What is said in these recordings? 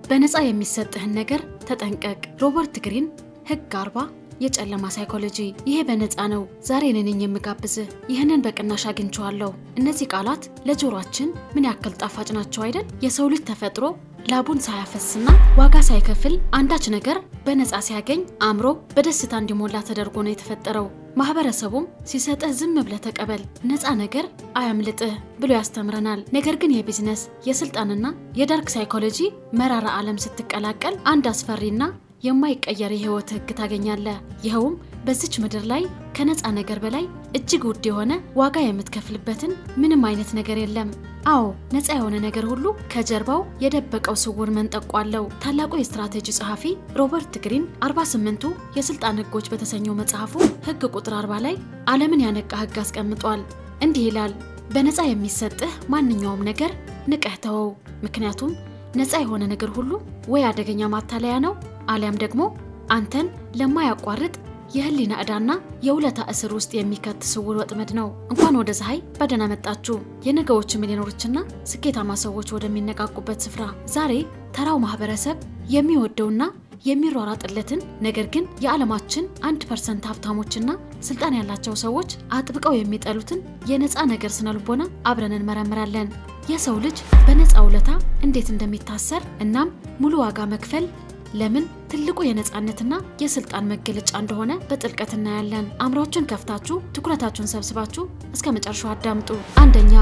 በነፃ የሚሰጥህን ነገር ተጠንቀቅ። ሮበርት ግሪን ህግ 40 የጨለማ ሳይኮሎጂ። ይሄ በነፃ ነው። ዛሬ ነኝ የምጋብዝህ። ይህንን በቅናሽ አግኝቼዋለሁ። እነዚህ ቃላት ለጆሮአችን ምን ያክል ጣፋጭ ናቸው አይደል? የሰው ልጅ ተፈጥሮ ላቡን ሳያፈስና ዋጋ ሳይከፍል አንዳች ነገር በነፃ ሲያገኝ አእምሮ በደስታ እንዲሞላ ተደርጎ ነው የተፈጠረው። ማህበረሰቡም ሲሰጥህ ዝም ብለህ ተቀበል፣ ነፃ ነገር አያምልጥህ ብሎ ያስተምረናል። ነገር ግን የቢዝነስ የስልጣንና የዳርክ ሳይኮሎጂ መራራ ዓለም ስትቀላቀል አንድ አስፈሪና የማይቀየር የህይወት ህግ ታገኛለህ። ይኸውም በዚች ምድር ላይ ከነፃ ነገር በላይ እጅግ ውድ የሆነ ዋጋ የምትከፍልበትን ምንም አይነት ነገር የለም። አዎ ነፃ የሆነ ነገር ሁሉ ከጀርባው የደበቀው ስውር መንጠቆ አለው። ታላቁ የስትራቴጂ ጸሐፊ ሮበርት ግሪን 48ቱ የስልጣን ህጎች በተሰኘው መጽሐፉ ህግ ቁጥር 40 ላይ ዓለምን ያነቃ ህግ አስቀምጧል። እንዲህ ይላል፣ በነፃ የሚሰጥህ ማንኛውም ነገር ንቀህ ተወው። ምክንያቱም ነፃ የሆነ ነገር ሁሉ ወይ አደገኛ ማታለያ ነው አሊያም ደግሞ አንተን ለማያቋርጥ የህሊና ዕዳና የውለታ እስር ውስጥ የሚከት ስውር ወጥመድ ነው። እንኳን ወደ ፀሐይ በደህና መጣችሁ፣ የነገዎች ሚሊዮነሮችና ስኬታማ ሰዎች ወደሚነቃቁበት ስፍራ። ዛሬ ተራው ማህበረሰብ የሚወደውና የሚሯሯጥለትን ነገር ግን የዓለማችን 1% ሀብታሞችና ስልጣን ያላቸው ሰዎች አጥብቀው የሚጠሉትን የነፃ ነገር ስነልቦና አብረን እንመረምራለን። የሰው ልጅ በነፃ ውለታ እንዴት እንደሚታሰር እናም ሙሉ ዋጋ መክፈል ለምን ትልቁ የነፃነትና የስልጣን መገለጫ እንደሆነ በጥልቀት እናያለን። አእምሮአችሁን ከፍታችሁ ትኩረታችሁን ሰብስባችሁ እስከ መጨረሻው አዳምጡ። አንደኛ፣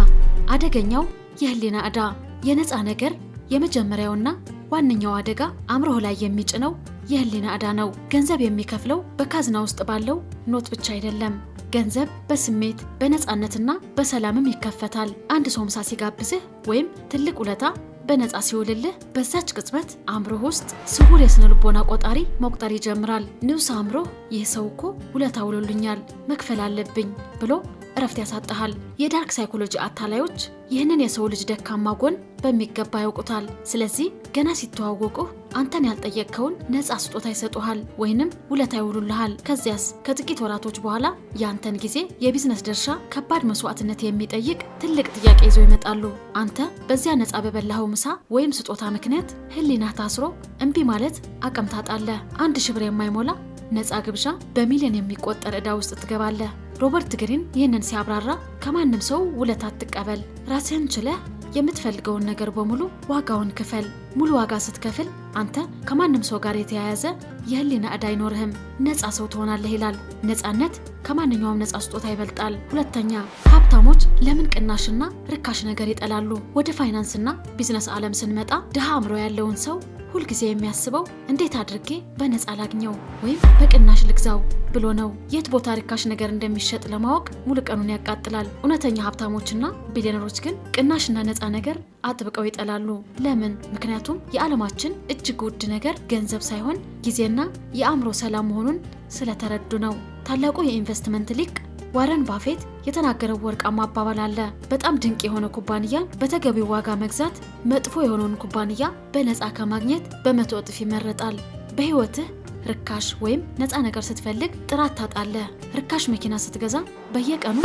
አደገኛው የህሊና ዕዳ። የነፃ ነገር የመጀመሪያውና ዋነኛው አደጋ አእምሮህ ላይ የሚጭነው የህሊና ዕዳ ነው። ገንዘብ የሚከፍለው በካዝና ውስጥ ባለው ኖት ብቻ አይደለም። ገንዘብ በስሜት በነፃነትና በሰላምም ይከፈታል። አንድ ሰው ምሳ ሲጋብዝህ ወይም ትልቅ ውለታ በነፃ ሲውልልህ በዛች ቅጽበት አእምሮህ ውስጥ ስውር የስነ ልቦና ቆጣሪ መቁጠር ይጀምራል። ንዑስ አእምሮህ ይህ ሰው እኮ ውለታ ውሎልኛል መክፈል አለብኝ ብሎ እረፍት ያሳጣሃል። የዳርክ ሳይኮሎጂ አታላዮች ይህንን የሰው ልጅ ደካማ ጎን በሚገባ ያውቁታል። ስለዚህ ገና ሲተዋወቁህ አንተን ያልጠየቅከውን ነፃ ስጦታ ይሰጡሃል ወይንም ውለታ ይውሉልሃል። ከዚያስ ከጥቂት ወራቶች በኋላ የአንተን ጊዜ፣ የቢዝነስ ድርሻ፣ ከባድ መስዋዕትነት የሚጠይቅ ትልቅ ጥያቄ ይዘው ይመጣሉ። አንተ በዚያ ነፃ በበላኸው ምሳ ወይም ስጦታ ምክንያት ህሊናህ ታስሮ እምቢ ማለት አቅም ታጣለህ። 1000 ብር የማይሞላ ነፃ ግብዣ በሚሊዮን የሚቆጠር ዕዳ ውስጥ ትገባለህ። ሮበርት ግሪን ይህንን ሲያብራራ ከማንም ሰው ውለታ አትቀበል፣ ራስህን ችለህ የምትፈልገውን ነገር በሙሉ ዋጋውን ክፈል። ሙሉ ዋጋ ስትከፍል አንተ ከማንም ሰው ጋር የተያያዘ የህሊና ዕዳ አይኖርህም፣ ነፃ ሰው ትሆናለህ ይላል። ነፃነት ከማንኛውም ነፃ ስጦታ ይበልጣል። ሁለተኛ፣ ሀብታሞች ለምን ቅናሽና ርካሽ ነገር ይጠላሉ? ወደ ፋይናንስና ቢዝነስ ዓለም ስንመጣ ድሃ አእምሮ ያለውን ሰው ሁልጊዜ የሚያስበው እንዴት አድርጌ በነፃ ላግኘው ወይም በቅናሽ ልግዛው ብሎ ነው። የት ቦታ ርካሽ ነገር እንደሚሸጥ ለማወቅ ሙሉ ቀኑን ያቃጥላል። እውነተኛ ሀብታሞችና ቢሊዮነሮች ግን ቅናሽና ነፃ ነገር አጥብቀው ይጠላሉ። ለምን? ምክንያቱም የዓለማችን እጅግ ውድ ነገር ገንዘብ ሳይሆን ጊዜና የአእምሮ ሰላም መሆኑን ስለተረዱ ነው። ታላቁ የኢንቨስትመንት ሊቅ ዋረን ባፌት የተናገረው ወርቃማ አባባል አለ። በጣም ድንቅ የሆነ ኩባንያን በተገቢው ዋጋ መግዛት መጥፎ የሆነውን ኩባንያ በነፃ ከማግኘት በ100 እጥፍ ይመረጣል። በህይወትህ ርካሽ ወይም ነፃ ነገር ስትፈልግ ጥራት ታጣለህ። ርካሽ መኪና ስትገዛ በየቀኑ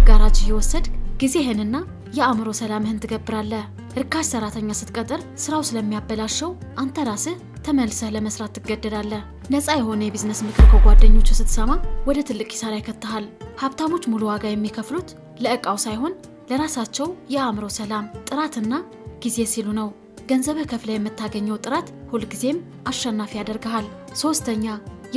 ጋራጅ እየወሰድክ ጊዜህንና የአእምሮ ሰላምህን ትገብራለህ። ርካሽ ሰራተኛ ስትቀጥር ስራው ስለሚያበላሸው አንተ ራስህ ተመልሰህ ለመስራት ትገደዳለህ። ነፃ የሆነ የቢዝነስ ምክር ከጓደኞቹ ስትሰማ ወደ ትልቅ ኪሳራ ይከተሃል። ሀብታሞች ሙሉ ዋጋ የሚከፍሉት ለእቃው ሳይሆን ለራሳቸው የአእምሮ ሰላም፣ ጥራትና ጊዜ ሲሉ ነው። ገንዘብህ ከፍለህ የምታገኘው ጥራት ሁልጊዜም አሸናፊ ያደርግሃል። ሶስተኛ፣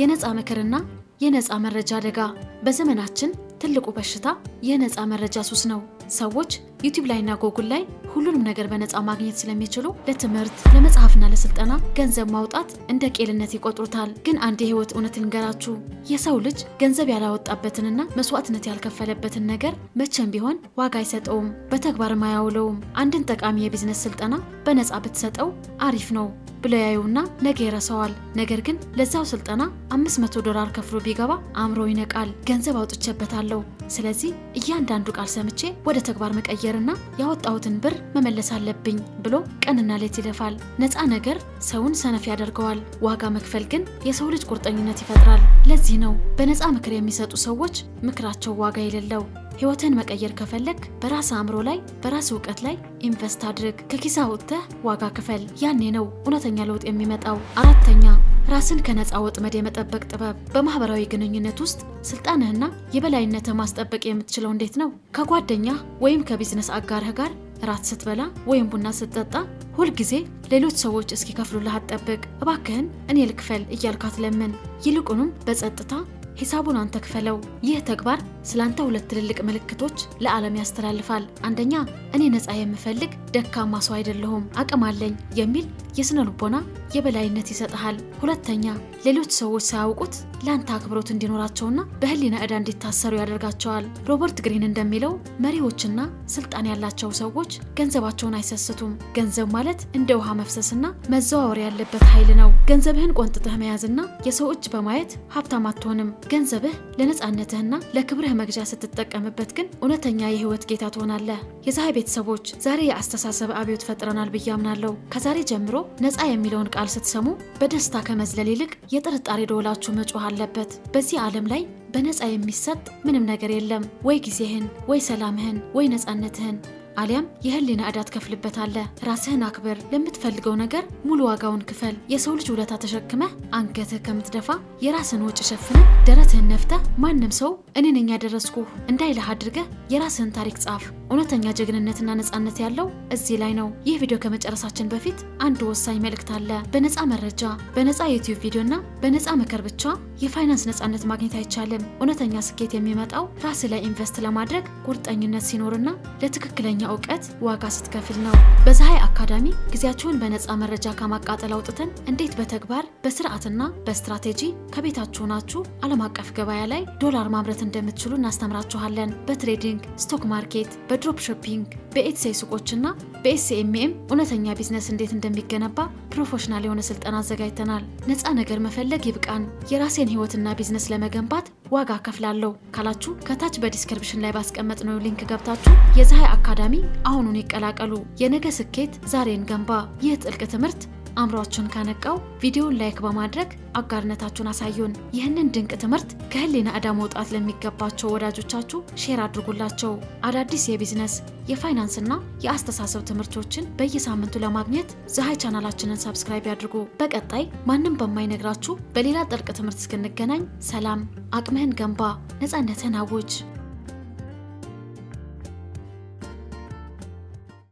የነፃ ምክርና የነፃ መረጃ አደጋ። በዘመናችን ትልቁ በሽታ የነፃ መረጃ ሱስ ነው። ሰዎች ዩቲዩብ ላይና ጎግል ላይ ሁሉንም ነገር በነፃ ማግኘት ስለሚችሉ ለትምህርት፣ ለመጽሐፍና ለስልጠና ገንዘብ ማውጣት እንደ ቄልነት ይቆጥሩታል። ግን አንድ የህይወት እውነት ልንገራችሁ፣ የሰው ልጅ ገንዘብ ያላወጣበትንና መስዋዕትነት ያልከፈለበትን ነገር መቼም ቢሆን ዋጋ አይሰጠውም፣ በተግባርም አያውለውም። አንድን ጠቃሚ የቢዝነስ ስልጠና በነፃ ብትሰጠው አሪፍ ነው ብለው ያዩና ነገ ይረሳዋል። ነገር ግን ለዛው ስልጠና $500 ከፍሎ ቢገባ አእምሮ ይነቃል። ገንዘብ አውጥቼበታለሁ፣ ስለዚህ እያንዳንዱ ቃል ሰምቼ ወደ ተግባር መቀየርና ያወጣሁትን ብር መመለስ አለብኝ ብሎ ቀንና ሌት ይለፋል። ነፃ ነገር ሰውን ሰነፍ ያደርገዋል። ዋጋ መክፈል ግን የሰው ልጅ ቁርጠኝነት ይፈጥራል። ለዚህ ነው በነፃ ምክር የሚሰጡ ሰዎች ምክራቸው ዋጋ የሌለው፣ ህይወትን መቀየር ከፈለክ በራስ አእምሮ ላይ በራስ እውቀት ላይ ኢንቨስት አድርግ። ከኪሳ ወጥተህ ዋጋ ክፈል። ያኔ ነው እውነተኛ ለውጥ የሚመጣው። አራተኛ ራስን ከነፃ ወጥመድ የመጠበቅ ጥበብ። በማህበራዊ ግንኙነት ውስጥ ስልጣንህና የበላይነትህ ማስጠበቅ የምትችለው እንዴት ነው? ከጓደኛ ወይም ከቢዝነስ አጋርህ ጋር ራት ስትበላ ወይም ቡና ስትጠጣ ሁልጊዜ ሌሎች ሰዎች እስኪከፍሉልህ አትጠብቅ። እባክህን እኔ ልክፈል እያልክ አትለምን። ይልቁንም በጸጥታ ሂሳቡን አንተ ክፈለው። ይህ ተግባር ስላንተ ሁለት ትልልቅ ምልክቶች ለዓለም ያስተላልፋል። አንደኛ እኔ ነፃ የምፈልግ ደካማ ሰው አይደለሁም፣ አቅም አለኝ የሚል የስነ ልቦና የበላይነት ይሰጥሃል። ሁለተኛ ሌሎች ሰዎች ሳያውቁት ለአንተ አክብሮት እንዲኖራቸውና በህሊና ዕዳ እንዲታሰሩ ያደርጋቸዋል። ሮበርት ግሪን እንደሚለው መሪዎችና ስልጣን ያላቸው ሰዎች ገንዘባቸውን አይሰስቱም። ገንዘብ ማለት እንደ ውሃ መፍሰስና መዘዋወር ያለበት ኃይል ነው። ገንዘብህን ቆንጥጠህ መያዝና የሰው እጅ በማየት ሀብታም አትሆንም። ገንዘብህ ለነፃነትህና ለክብርህ መግዣ ስትጠቀምበት ግን እውነተኛ የህይወት ጌታ ትሆናለህ። የፀሐይ ቤተሰቦች ዛሬ የአስተሳሰብ አብዮት ፈጥረናል ብዬ አምናለሁ። ከዛሬ ጀምሮ ነፃ የሚለውን ቃል ስትሰሙ በደስታ ከመዝለል ይልቅ የጥርጣሬ ደወላችሁ መጮህ አለበት። በዚህ ዓለም ላይ በነፃ የሚሰጥ ምንም ነገር የለም። ወይ ጊዜህን፣ ወይ ሰላምህን፣ ወይ ነፃነትህን አሊያም የህሊና ዕዳ ትከፍልበታለህ። ራስህን አክብር። ለምትፈልገው ነገር ሙሉ ዋጋውን ክፈል። የሰው ልጅ ውለታ ተሸክመህ አንገትህ ከምትደፋ የራስህን ወጪ ሸፍነህ ደረትህን ነፍተህ ማንም ሰው እኔ ነኝ ያደረስኩህ እንዳይልህ አድርገህ የራስህን ታሪክ ጻፍ። እውነተኛ ጀግንነትና ነፃነት ያለው እዚህ ላይ ነው። ይህ ቪዲዮ ከመጨረሳችን በፊት አንድ ወሳኝ መልእክት አለ። በነፃ መረጃ፣ በነፃ ዩቲዩብ ቪዲዮና በነፃ ምክር ብቻ የፋይናንስ ነፃነት ማግኘት አይቻልም። እውነተኛ ስኬት የሚመጣው ራስ ላይ ኢንቨስት ለማድረግ ቁርጠኝነት ሲኖርና ለትክክለኛ እውቀት ዋጋ ስትከፍል ነው። በፀሐይ አካዳሚ ጊዜያችሁን በነፃ መረጃ ከማቃጠል አውጥተን እንዴት በተግባር በስርዓትና በስትራቴጂ ከቤታችሁ ናችሁ ዓለም አቀፍ ገበያ ላይ ዶላር ማምረት እንደምትችሉ እናስተምራችኋለን። በትሬዲንግ፣ ስቶክ ማርኬት፣ በድሮፕ ሾፒንግ፣ በኤትሴ ሱቆችና በኤስኤምኤም እውነተኛ ቢዝነስ እንዴት እንደሚገነባ ፕሮፌሽናል የሆነ ስልጠና አዘጋጅተናል። ነፃ ነገር መፈለግ ይብቃን። የራሴን ህይወትና ቢዝነስ ለመገንባት ዋጋ ከፍላለሁ ካላችሁ ከታች በዲስክሪፕሽን ላይ ባስቀመጥነው ሊንክ ገብታችሁ የፀሐይ አካዳሚ አሁኑን ይቀላቀሉ። የነገ ስኬት ዛሬን ገንባ። ይህ ጥልቅ ትምህርት አእምሯችሁን ካነቃው ቪዲዮውን ላይክ በማድረግ አጋርነታችሁን አሳዩን። ይህንን ድንቅ ትምህርት ከህሊና ዕዳ መውጣት ለሚገባቸው ወዳጆቻችሁ ሼር አድርጉላቸው። አዳዲስ የቢዝነስ የፋይናንስና የአስተሳሰብ ትምህርቶችን በየሳምንቱ ለማግኘት ፀሐይ ቻናላችንን ሰብስክራይብ ያድርጉ። በቀጣይ ማንም በማይነግራችሁ በሌላ ጥልቅ ትምህርት እስክንገናኝ ሰላም። አቅምህን ገንባ፣ ነፃነትህን አውጅ።